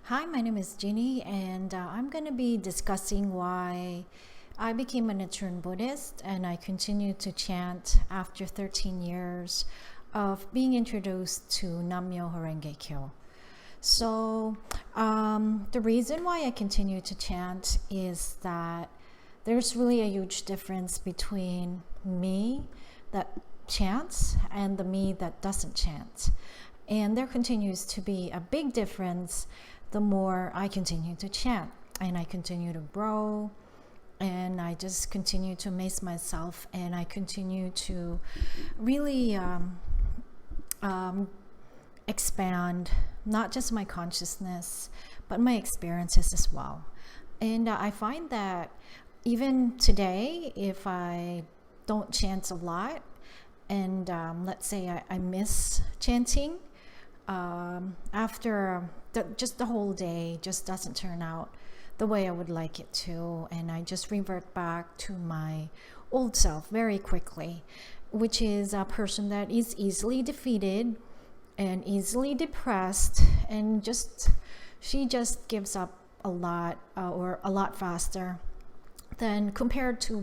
Hi, my name is Jeannie, and I'm going to be discussing why I became a Nichiren Buddhist and I continue to chant after 13 years of being introduced to Nam Myoho Renge. The reason why I continue to chant is that there's really a huge difference between me that chants and the me that doesn't chant. And there continues to be a big difference the more I continue to chant and I continue to grow and I just continue to amaze myself and I continue to really expand not just my consciousness but my experiences as well. And I find that even today, if I don't chant a lot and let's say I miss chanting, after just the whole day just doesn't turn out the way I would like it to, and I just revert back to my old self very quickly, which is a person that is easily defeated and easily depressed, and she just gives up a lot or a lot faster than compared to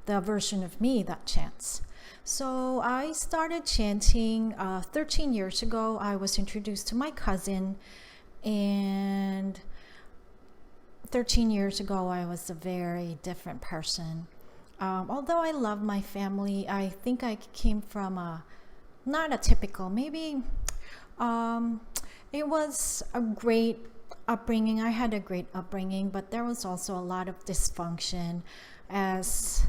the version of me that chants. So I started chanting 13 years ago. I was introduced to my cousin, and 13 years ago I was a very different person. Although I love my family, I think I came from not a typical, maybe it was a great upbringing. I had a great upbringing, but there was also a lot of dysfunction. As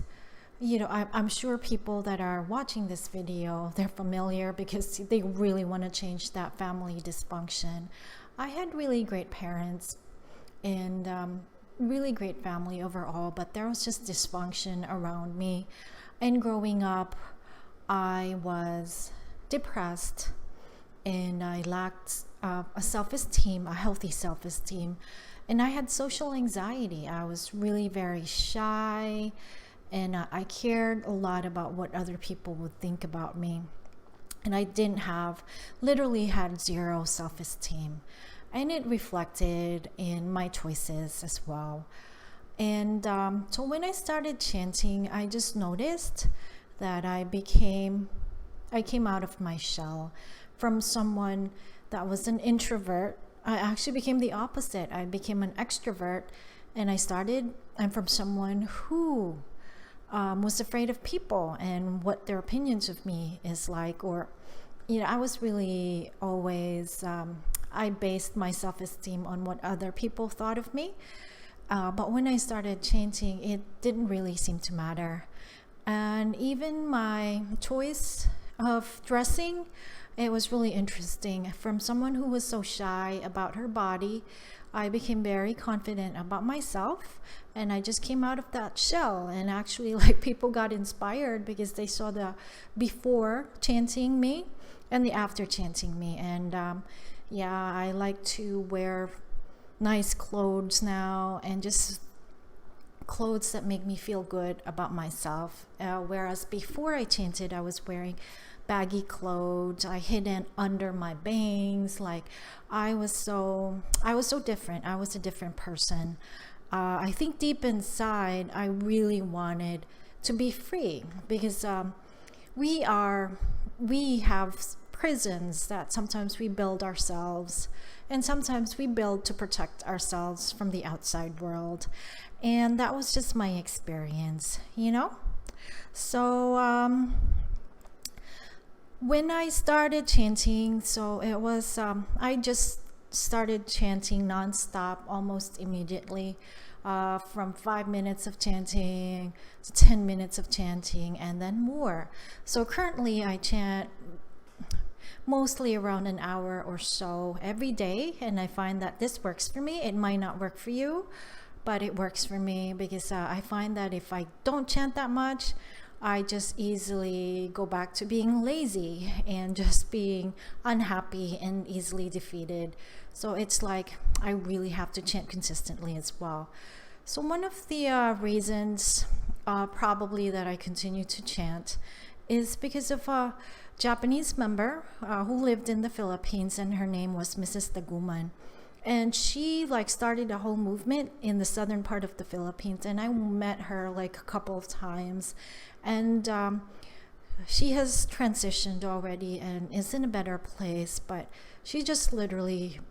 you know, I'm sure people that are watching this video, they're familiar because they really want to change that family dysfunction. I had really great parents and really great family overall, but there was just dysfunction around me. And growing up, I was depressed and I lacked a self-esteem, a healthy self-esteem. And I had social anxiety. I was really very shy. And I cared a lot about what other people would think about me. And I literally had zero self-esteem. And it reflected in my choices as well. And so when I started chanting, I just noticed that I came out of my shell. From someone that was an introvert, I actually became the opposite. I became an extrovert. And I'm from someone who was afraid of people and what their opinions of me is like, or I was really always I based my self-esteem on what other people thought of me, but when I started chanting, it didn't really seem to matter. And even my choice of dressing, it was really interesting. From someone who was so shy about her body, I became very confident about myself, and I just came out of that shell. And actually, people got inspired because they saw the before chanting me and the after chanting me. And I like to wear nice clothes now, and just clothes that make me feel good about myself. Whereas before I chanted, I was wearing baggy clothes. I hid in under my bangs. I was so different. I was a different person. I think deep inside, I really wanted to be free, because we have prisons that sometimes we build ourselves, and sometimes we build to protect ourselves from the outside world. And that was just my experience, So when I started chanting, so it was I just started chanting nonstop almost immediately, from 5 minutes of chanting to 10 minutes of chanting, and then more. So currently I chant mostly around an hour or so every day, and I find that this works for me. It might not work for you, but it works for me, because I find that if I don't chant that much, I just easily go back to being lazy and just being unhappy and easily defeated. So it's like I really have to chant consistently as well. So one of the reasons probably that I continue to chant is because of Japanese member who lived in the Philippines, and her name was Mrs. Taguman. And she like started a whole movement in the southern part of the Philippines, and I met her like a couple of times, and she has transitioned already and is in a better place, but she just literally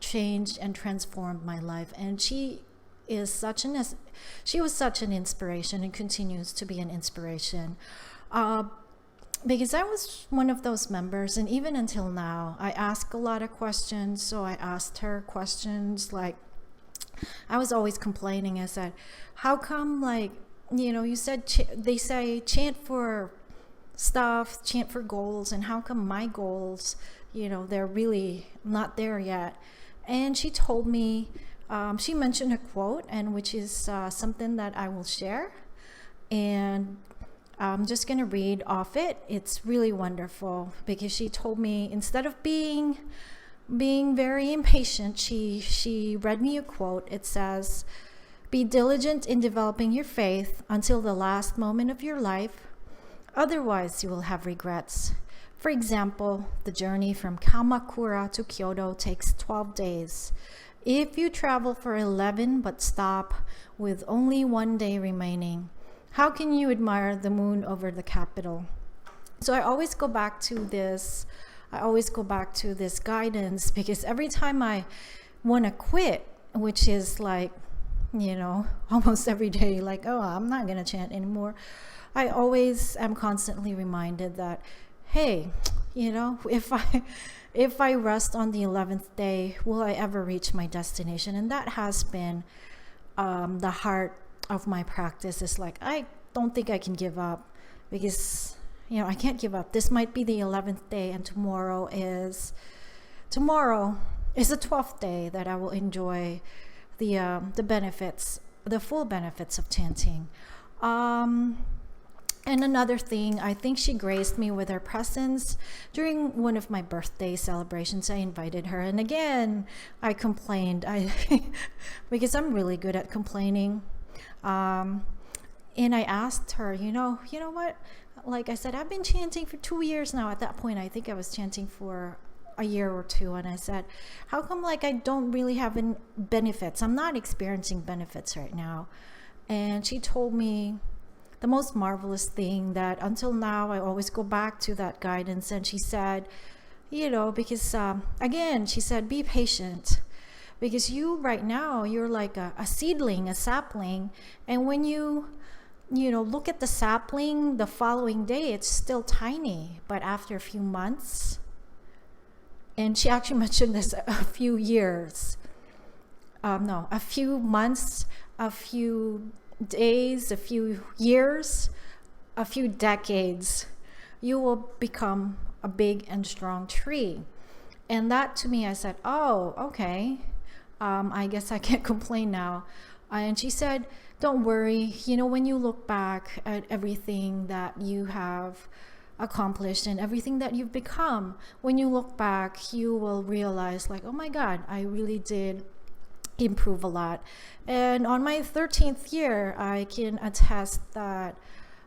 changed and transformed my life. And she was such an inspiration and continues to be an inspiration, because I was one of those members, and even until now I ask a lot of questions. So I asked her questions like, I was always complaining. I said, how come, like, you said they say chant for stuff, chant for goals, and how come my goals, they're really not there yet? And she told me, she mentioned a quote, and which is something that I will share, and I'm just gonna read off it. It's really wonderful, because she told me, instead of being very impatient, she read me a quote. It says, "Be diligent in developing your faith until the last moment of your life. Otherwise, you will have regrets. For example, the journey from Kamakura to Kyoto takes 12 days. If you travel for 11 but stop with only 1 day remaining, how can you admire the moon over the capital?" So I always go back to this. Guidance, because every time I want to quit, which is like, almost every day, like, oh, I'm not going to chant anymore, I always am constantly reminded that, hey, if I rest on the 11th day, will I ever reach my destination? And that has been the heart of my practice. Is like, I don't think I can give up, because I can't give up. This might be the 11th day, and tomorrow is the 12th day that I will enjoy the benefits, the full benefits of chanting. And another thing, I think she graced me with her presence during one of my birthday celebrations. I invited her, and again, I complained. Because I'm really good at complaining. And I asked her, you know what? Like I said, I've been chanting for 2 years now. At that point, I think I was chanting for a year or two. And I said, how come like I don't really have any benefits? I'm not experiencing benefits right now. And she told me the most marvelous thing, that until now, I always go back to that guidance. And she said, because again, she said, be patient. Because you right now, you're like a seedling, a sapling. And when you look at the sapling the following day, it's still tiny. But after a few months, and she actually mentioned this, a few years, a few months, a few days, a few years, a few decades, you will become a big and strong tree. And that to me, I said, oh, okay. I guess I can't complain now. And she said, don't worry, when you look back at everything that you have accomplished and everything that you've become, when you look back, you will realize like, oh my God, I really did improve a lot. And on my 13th year, I can attest that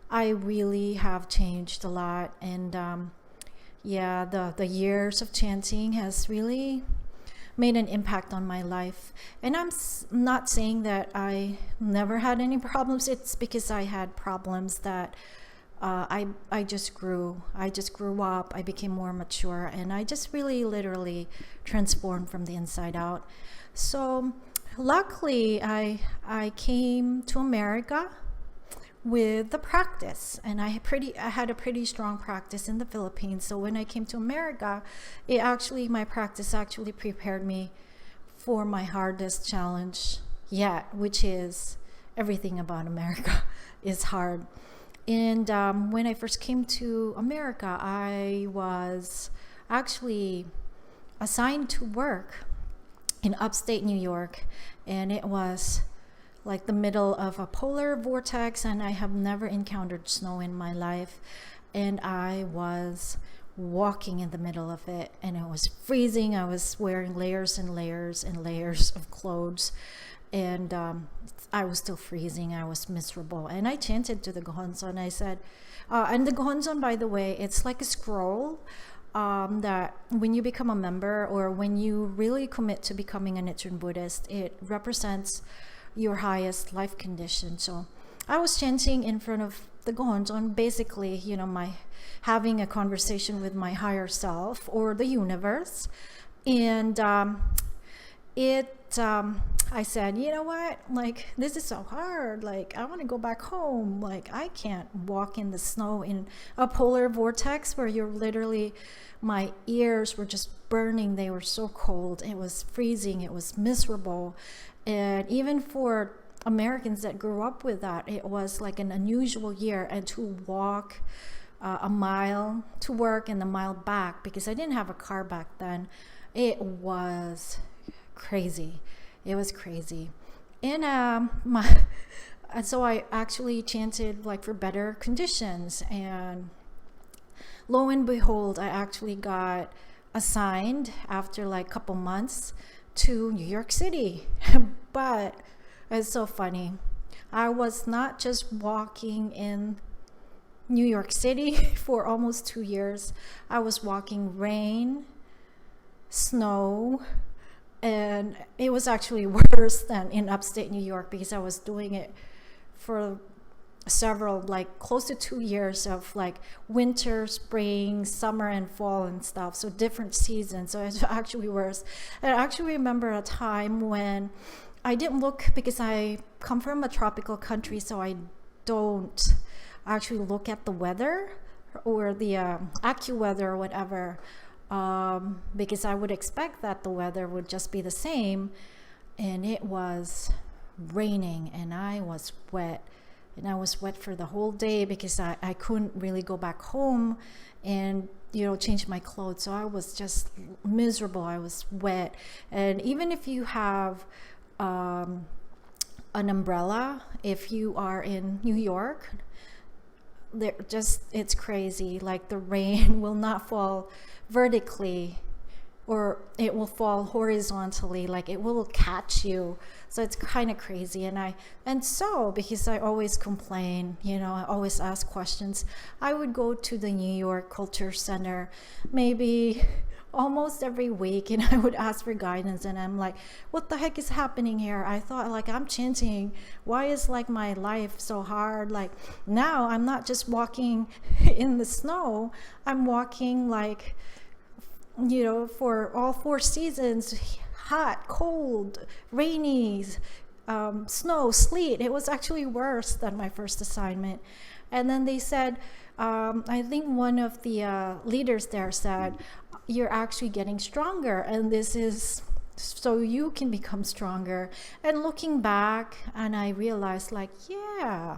I really have changed a lot. And the years of chanting has really made an impact on my life. And I'm not saying that I never had any problems. It's because I had problems that I just grew. I just grew up. I became more mature, and I just really literally transformed from the inside out. So luckily, I came to America with the practice, and I had a pretty strong practice in the Philippines. So when I came to America, my practice actually prepared me for my hardest challenge yet, which is everything about America is hard. And when I first came to America, I was actually assigned to work in upstate New York, and it was like the middle of a polar vortex, and I have never encountered snow in my life. And I was walking in the middle of it, and it was freezing. I was wearing layers and layers and layers of clothes. and I was still freezing. I was miserable, and I chanted to the Gohonzon. I said, and the Gohonzon, by the way, it's like a scroll that when you become a member, or when you really commit to becoming a Nichiren Buddhist, it represents your highest life condition. So I was chanting in front of the Gohonzon, basically, my having a conversation with my higher self or the universe. And I said, you know what, like, this is so hard, like, I want to go back home, like, I can't walk in the snow in a polar vortex where you're literally, my ears were just burning, they were so cold, it was freezing, it was miserable. And even for Americans that grew up with that, it was like an unusual year. And to walk a mile to work and a mile back, because I didn't have a car back then, it was crazy. It was crazy. And so I actually chanted like for better conditions, and lo and behold, I actually got assigned after like a couple months to New York City. But it's so funny, I was not just walking in New York City for almost 2 years. I was walking rain, snow, and it was actually worse than in upstate New York, because I was doing it for several, like close to 2 years of like winter, spring, summer, and fall and stuff. So different seasons. So it's actually worse. I actually remember a time when I didn't look, because I come from a tropical country, so I don't actually look at the weather or the AccuWeather or whatever, because I would expect that the weather would just be the same. And it was raining, and I was wet. And I was wet for the whole day, because I couldn't really go back home and change my clothes. So I was just miserable. I was wet. And even if you have an umbrella, if you are in New York, it's crazy. Like, the rain will not fall vertically, or it will fall horizontally, like it will catch you. So it's kind of crazy. And so because I always complain, I always ask questions, I would go to the New York Culture Center maybe almost every week, and I would ask for guidance, and I'm like, what the heck is happening here? I thought, like, I'm chanting, why is like my life so hard? Like, now I'm not just walking in the snow, I'm walking like, for all 4 seasons, hot, cold, rainy, snow, sleet. It was actually worse than my first assignment. And then they said, I think one of the leaders there said, you're actually getting stronger, and this is so you can become stronger. And looking back, and I realized, like, yeah,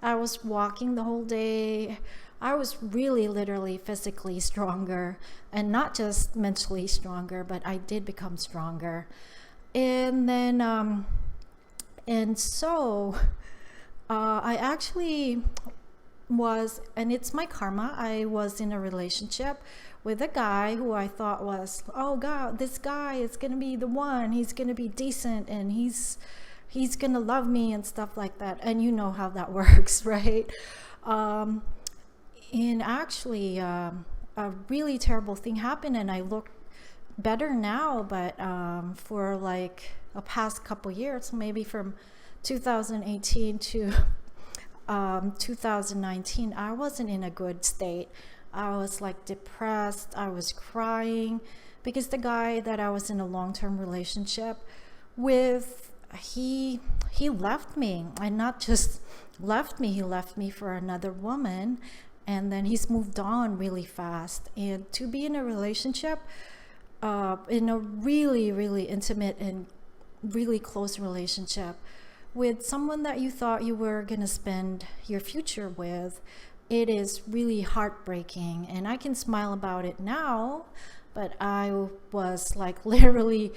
I was walking the whole day. I was really literally physically stronger, and not just mentally stronger, but I did become stronger. And then and so I actually was, and it's my karma, I was in a relationship with a guy who I thought was, oh God, this guy is gonna be the one, he's gonna be decent, and he's gonna love me and stuff like that. And you know how that works, right? And actually a really terrible thing happened, and I look better now, but for like a past couple years, maybe from 2018 to 2019, I wasn't in a good state. I was like depressed, I was crying, because the guy that I was in a long-term relationship with, he left me. And not just left me, he left me for another woman, and then he's moved on really fast. And to be in a relationship, in a really, really intimate and really close relationship with someone that you thought you were going to spend your future with, it is really heartbreaking. And I can smile about it now, but I was like literally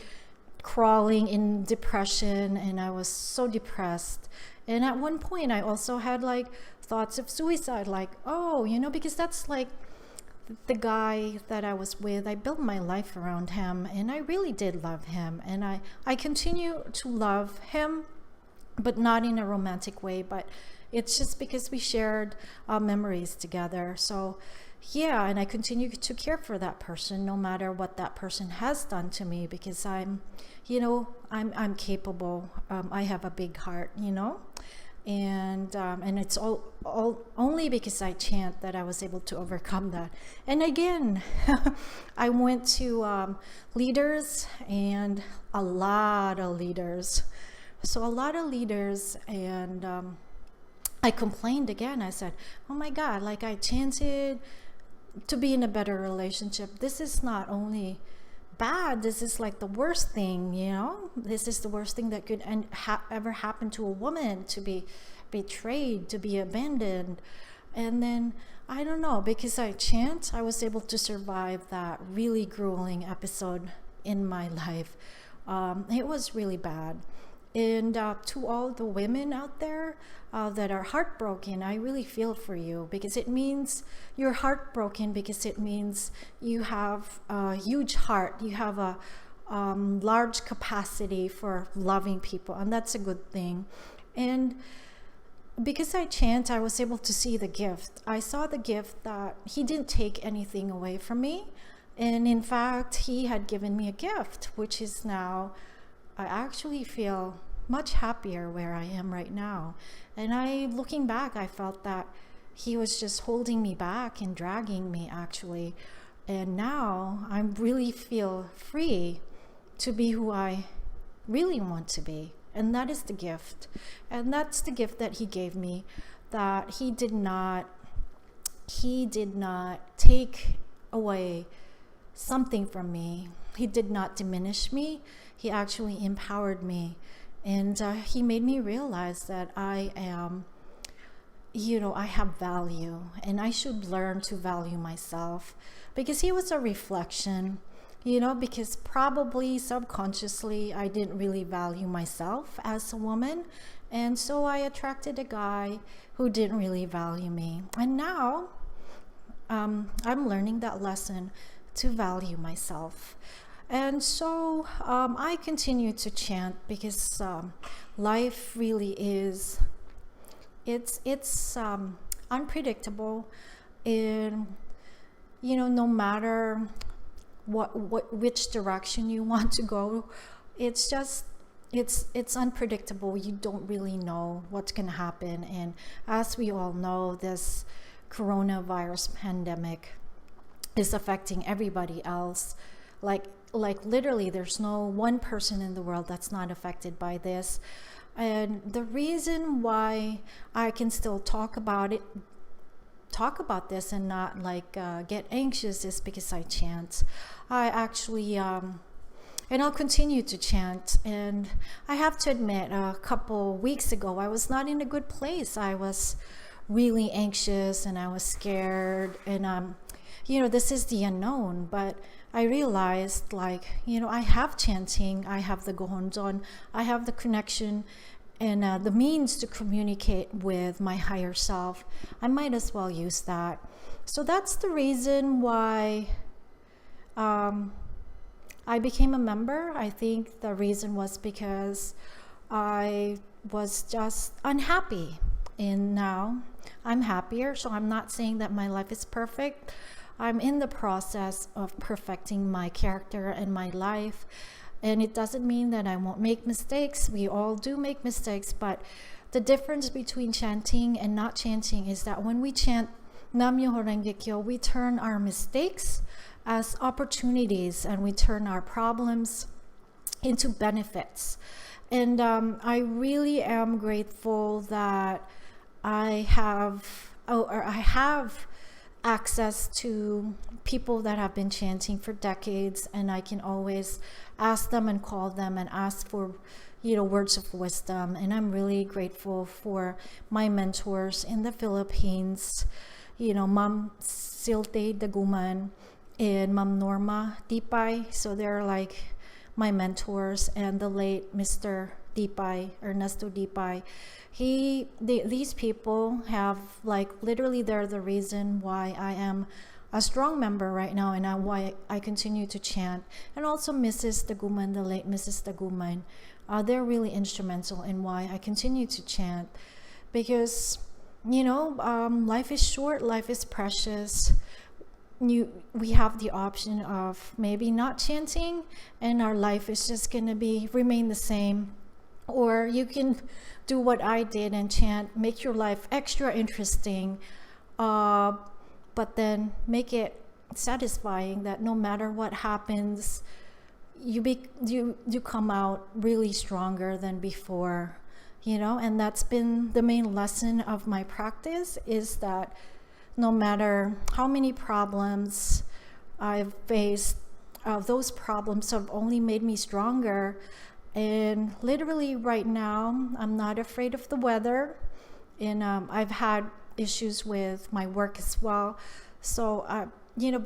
crawling in depression, and I was so depressed. And at one point I also had like thoughts of suicide, like, oh, because that's like the guy that I was with, I built my life around him, and I really did love him, and I continue to love him, but not in a romantic way, but it's just because we shared memories together. So yeah, and I continue to care for that person no matter what that person has done to me, because I'm capable. I have a big heart, and it's all only because I chant that I was able to overcome that. And again, I went to leaders, and a lot of leaders. So a lot of leaders, and I complained again. I said, oh my God, like I chanted to be in a better relationship. This is not only bad, this is like the worst thing, this is the worst thing that could ever happen to a woman, to be betrayed, to be abandoned. And then I don't know, because I chant, I was able to survive that really grueling episode in my life. It was really bad. And to all the women out there that are heartbroken, I really feel for you, because it means you're heartbroken, because it means you have a huge heart, you have a large capacity for loving people, and that's a good thing. And because I chant, I was able to see the gift. I saw the gift that he didn't take anything away from me, and in fact, he had given me a gift, which is now I actually feel much happier where I am right now. And looking back, I felt that he was just holding me back and dragging me, actually. And now I really feel free to be who I really want to be. And that is the gift. And that's the gift that he gave me, that he did not take away something from me. He did not diminish me. He actually empowered me, and he made me realize that I am, I have value, and I should learn to value myself, because he was a reflection, because probably subconsciously I didn't really value myself as a woman, and so I attracted a guy who didn't really value me. And now I'm learning that lesson, to value myself. And so I continue to chant, because life really is, it's unpredictable, and no matter which direction you want to go, it's unpredictable. You don't really know what's going to happen. And as we all know, this coronavirus pandemic is affecting everybody else. Like literally, there's no one person in the world that's not affected by this. And the reason why I can still talk about this and not get anxious is because I chant. I actually and I'll continue to chant. And I have to admit, a couple weeks ago, I was not in a good place. I was really anxious, and I was scared, and this is the unknown. But I realized, I have chanting, I have the gohonzon, I have the connection and the means to communicate with my higher self. I might as well use that. So that's the reason why I became a member. I think the reason was because I was just unhappy, and now I'm happier. So I'm not saying that my life is perfect. I'm in the process of perfecting my character and my life. And it doesn't mean that I won't make mistakes. We all do make mistakes. But the difference between chanting and not chanting is that when we chant Nam Myoho Renge, we turn our mistakes as opportunities, and we turn our problems into benefits. And I really am grateful that I have access to people that have been chanting for decades, and I can always ask them and call them and ask for words of wisdom. And I'm really grateful for my mentors in the Philippines, Ma'am Silte Daguman and Ma'am Norma Dipay. So they're like my mentors, and the late Mr. Dipay, Ernesto Dipay. These people have literally, they're the reason why I am a strong member right now, and why I continue to chant. And also Mrs. Taguman, the late Mrs. Taguman, they're really instrumental in why I continue to chant, because life is short, life is precious. We have the option of maybe not chanting, and our life is just gonna remain the same, or you can do what I did and chant, make your life extra interesting, but then make it satisfying, that no matter what happens, you come out really stronger than before, and that's been the main lesson of my practice, is that no matter how many problems I've faced, those problems have only made me stronger. And literally right now, I'm not afraid of the weather, and I've had issues with my work as well. So,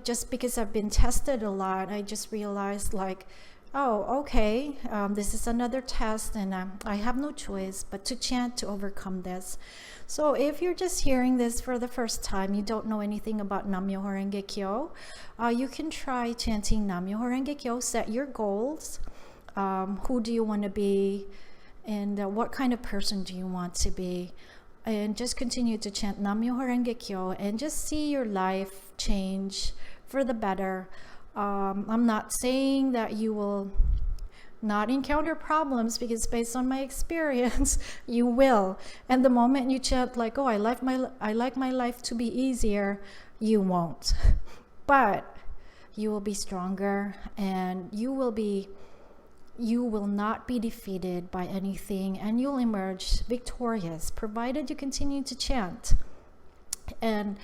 just because I've been tested a lot, I just realized like, oh, okay, this is another test, and I have no choice but to chant to overcome this. So if you're just hearing this for the first time, you don't know anything about Nam Myoho Renge Kyo, you can try chanting Nam Myoho Renge Kyo, set your goals. Who do you want to be, and what kind of person do you want to be, and just continue to chant Nam Myoho Renge Kyo and just see your life change for the better. I'm not saying that you will not encounter problems, because based on my experience, you will. And the moment you chant like, oh, I like my life to be easier, you won't. But you will be stronger, and you will not be defeated by anything, and you'll emerge victorious, provided you continue to chant. And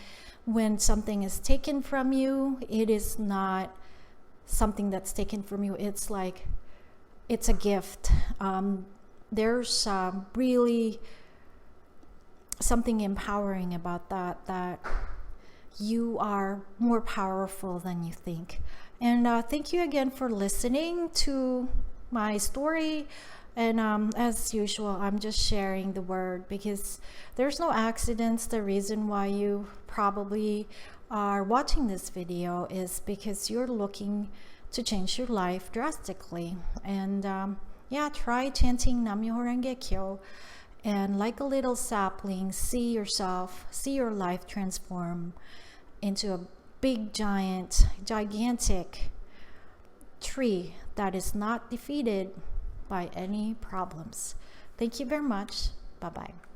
when something is taken from you, it is not something that's taken from you. It's like, it's a gift. There's really something empowering about that you are more powerful than you think. And thank you again for listening to my story. And as usual, I'm just sharing the word, because there's no accidents. The reason why you probably are watching this video is because you're looking to change your life drastically. And try chanting Nam Myoho Renge Kyo, and like a little sapling, see your life transform into a big, gigantic tree that is not defeated by any problems. Thank you very much. Bye-bye.